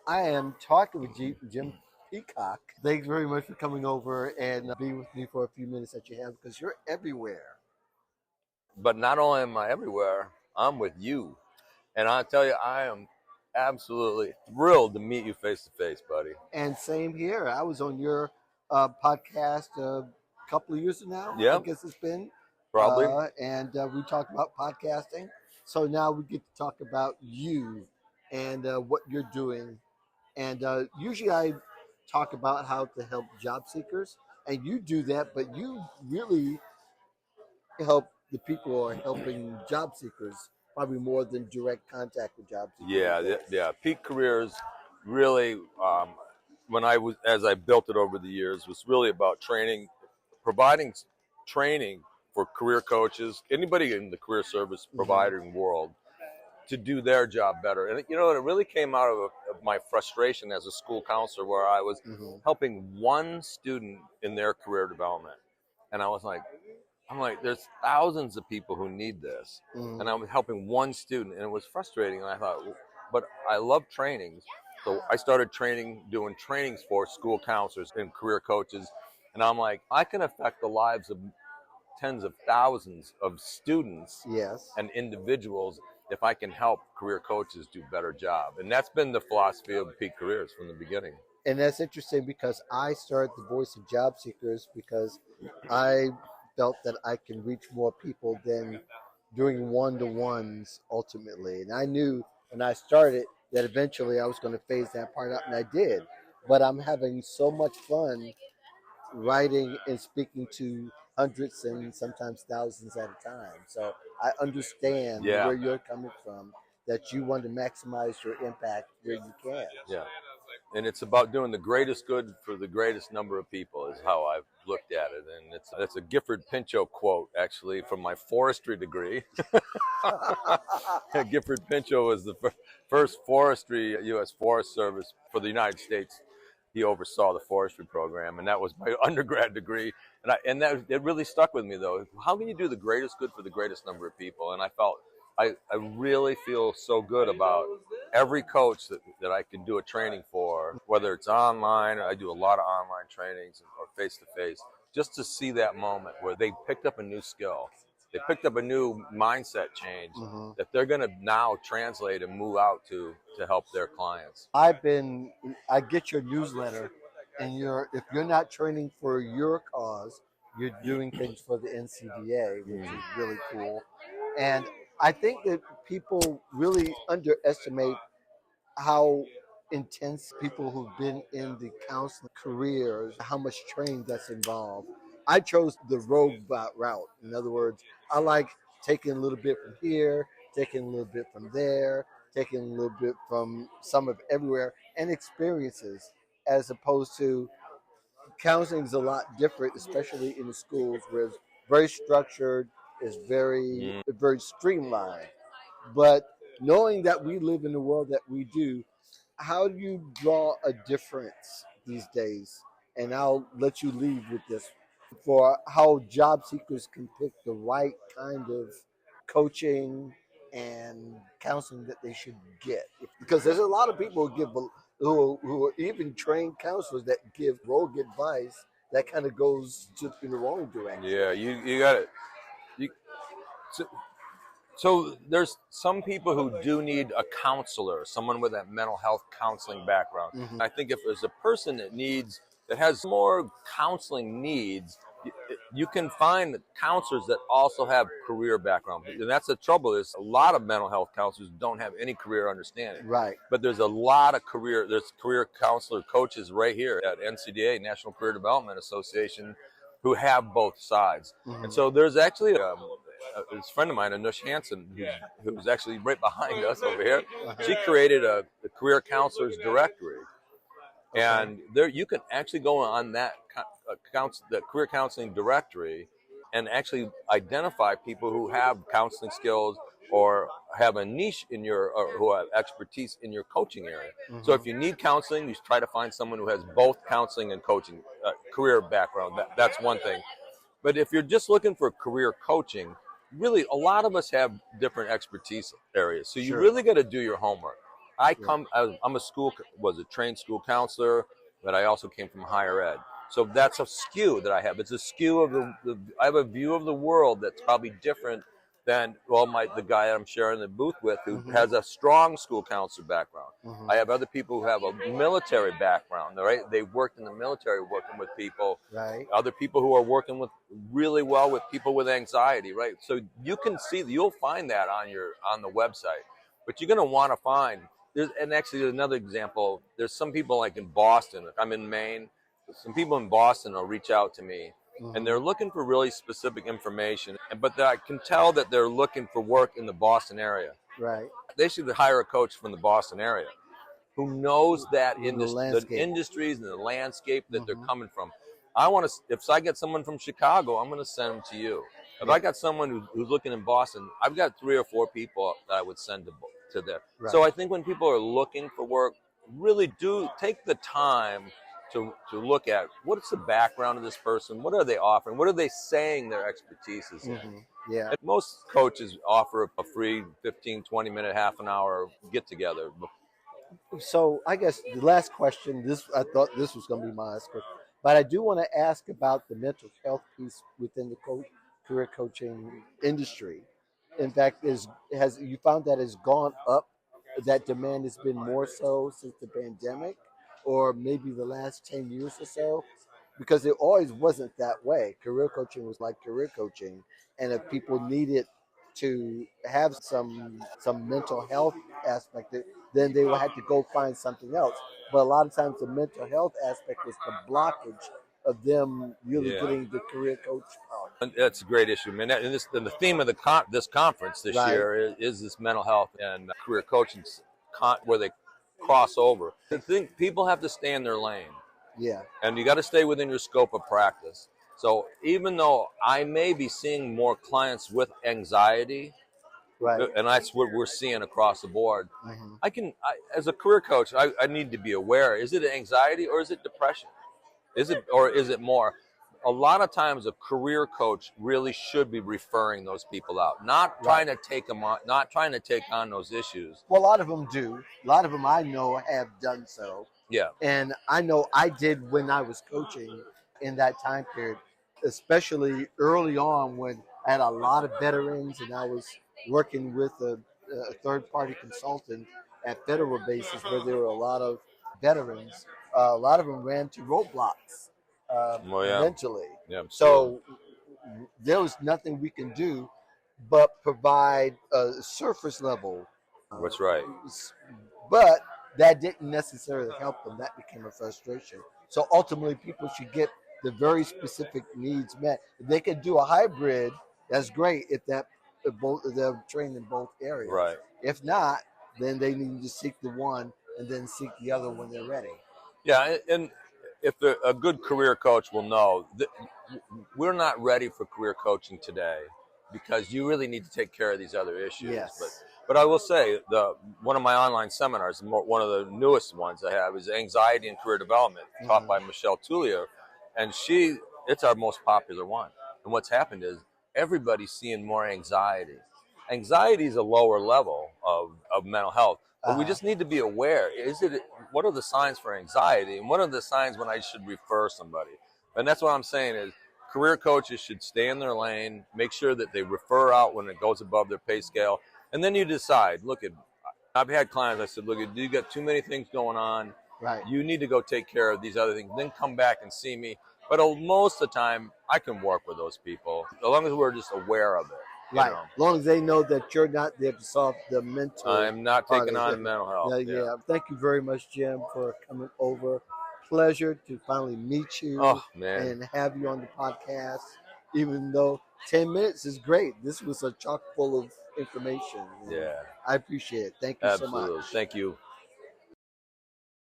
I am talking with Jim Peacock. Thanks very much for coming over and being with me for a few minutes that you have because you're everywhere. But not only am I everywhere, I'm with you. And I tell you, I am absolutely thrilled to meet you face to face, buddy. And same here. I was on your podcast a couple of years now, I Yeah, guess it's been. probably. And we talked about podcasting. So now we get to talk about you and what you're doing. And usually I talk about how to help job seekers, and you do that, but you really help the people who are helping job seekers probably more than direct contact with job seekers. Yeah. Peak Careers really, when I was, as I built it over the years, was really about training, providing training for career coaches, anybody in the career service providing world to do their job better. And it really came out of my frustration as a school counselor where I was helping one student in their career development. And I'm like, there's thousands of people who need this. And I'm helping one student, and it was frustrating. And I thought, but I love trainings. So I started doing trainings for school counselors and career coaches. And I'm like, I can affect the lives of tens of thousands of students Yes. and individuals if I can help career coaches do a better job. And that's been the philosophy of Peak Careers from the beginning. And that's interesting because I started the Voice of Job Seekers because I felt that I can reach more people than doing one-to-ones ultimately. And I knew when I started that eventually I was going to phase that part out, and I did. But I'm having so much fun writing and speaking to hundreds and sometimes thousands at a time. So I understand Yeah. where you're coming from, that you want to maximize your impact where you can. Yeah. And it's about doing the greatest good for the greatest number of people is how I've looked at it. And it's a Gifford Pinchot quote, actually, from my forestry degree. Gifford Pinchot was the first forestry U.S. Forest Service for the United States. He oversaw the forestry program, and that was my undergrad degree. And it really stuck with me, though. How can you do the greatest good for the greatest number of people? And I really feel so good about every coach that I can do a training for, whether it's online, I do a lot of online trainings or face-to-face, just to see that moment where they picked up a new skill. They picked up a new mindset change that they're going to now translate and move out to help their clients. I get your newsletter, and if you're not training for your cause, you're doing things for the NCDA, which is really cool. And I think that people really underestimate how intense people who've been in the counseling careers, how much training that's involved. I chose the roundabout route. In other words, I like taking a little bit from here, taking a little bit from there, taking a little bit from some of everywhere, and experiences, as opposed to counseling is a lot different, especially in the schools where it's very structured, it's very streamlined. But knowing that we live in the world that we do, how do you draw a difference these days? And I'll let you leave with this for how job seekers can pick the right kind of coaching and counseling that they should get. Because there's a lot of people who are even trained counselors that give rogue advice that kind of goes in the wrong direction. Yeah, you got it. So there's some people who do need a counselor, someone with that mental health counseling background. I think if there's a person that has more counseling needs, you can find counselors that also have career background. And that's the trouble is a lot of mental health counselors don't have any career understanding. Right. But there's a lot of career counselor coaches right here at NCDA, National Career Development Association, who have both sides. And so there's actually a friend of mine, Anush Hansen, who's actually right behind us over here. She created a career counselors directory. And there you can actually go on that career counseling directory and actually identify people who have counseling skills or have a niche or who have expertise in your coaching area. So if you need counseling, you try to find someone who has both counseling and coaching career background. That's one thing. But if you're just looking for career coaching, really a lot of us have different expertise areas. So you really got to do your homework. Yeah. I'm was a trained school counselor, but I also came from higher ed. So that's a skew that I have. It's a skew of I have a view of the world that's probably different than, well, the guy I'm sharing the booth with, who Hmm. has a strong school counselor background. Hmm. I have other people who have a military background, right? They worked in the military working with people. Right. Other people who are working with really well with people with anxiety, right? So you'll find that on the website. But you're going to want to find, and actually another example, there's some people like in Boston, if I'm in Maine, some people in Boston will reach out to me and Hmm. they're looking for really specific information, but I can tell that they're looking for work in the Boston area. Right. They should hire a coach from the Boston area who knows that The the landscape. industries and the landscape that they're Hmm. coming from. If I get someone from Chicago, I'm going to send them to you. If Yeah. I got someone who's looking in Boston, I've got 3 or 4 people that I would send to there. Right. So I think when people are looking for work, really do take the time to look at what's the background of this person, what are they offering, what are they saying their expertise is in. Hmm. Yeah. And most coaches offer a free 15, 20-minute, half an hour get together. So I guess the last question. I thought this was going to be my last question, but I do want to ask about the mental health piece within the career coaching industry. In fact, is has you found that has gone up? That demand has been more so since the pandemic, or maybe the last 10 years or so, because it always wasn't that way. Career coaching was like career coaching, and if people needed to have some mental health aspect, then they would have to go find something else. But a lot of times, the mental health aspect was the blockage of them really Yeah. getting the career coach part. And that's a great issue, man. And the theme of this conference this Right? year is this mental health and career coaching where they cross over. I think people have to stay in their lane, Yeah. and you got to stay within your scope of practice. So even though I may be seeing more clients with anxiety, Right. and that's what we're seeing across the board, Hmm. as a career coach, I need to be aware: is it anxiety or is it depression? Is it more? A lot of times, a career coach really should be referring those people out, not Right. trying to take them on, not trying to take on those issues. Well, a lot of them do. A lot of them I know have done so. Yeah, And I know I did when I was coaching in that time period, especially early on when I had a lot of veterans and I was working with a third party consultant at federal bases where there were a lot of veterans. A lot of them ran to roadblocks well, yeah, mentally. yeah, absolutely. So there was nothing we can do but provide a surface level. Uh, What's right? but that didn't necessarily help them. That became a frustration. So ultimately, people should get the very specific needs met. If they could do a hybrid, that's great. If they're trained in both areas. Right. If not, then they need to seek the one and then seek the other when they're ready. Yeah, and if a good career coach will know that we're not ready for career coaching today because you really need to take care of these other issues. Yes. But I will say one of my online seminars, one of the newest ones I have, is Anxiety and Career Development, taught by Michelle Tullier, and it's our most popular one. And what's happened is everybody's seeing more anxiety. Anxiety is a lower level of mental health, but we Uh-huh. just need to be aware. What are the signs for anxiety, and what are the signs when I should refer somebody? And that's what I'm saying is career coaches should stay in their lane, make sure that they refer out when it goes above their pay scale, and then you decide. I've had clients. I said, you got too many things going on. Right. You need to go take care of these other things. Then come back and see me. But most of the time, I can work with those people as long as we're just aware of it. Right. As long as they know that you're not there to solve the mental. I'm not part taking of on it. mental health. Yeah. Thank you very much, Jim, for coming over. Pleasure to finally meet you Oh man. and have you on the podcast. Even though 10 minutes is great, this was a chock full of information. Yeah. I appreciate it. Thank you so Absolutely. much. Thank you.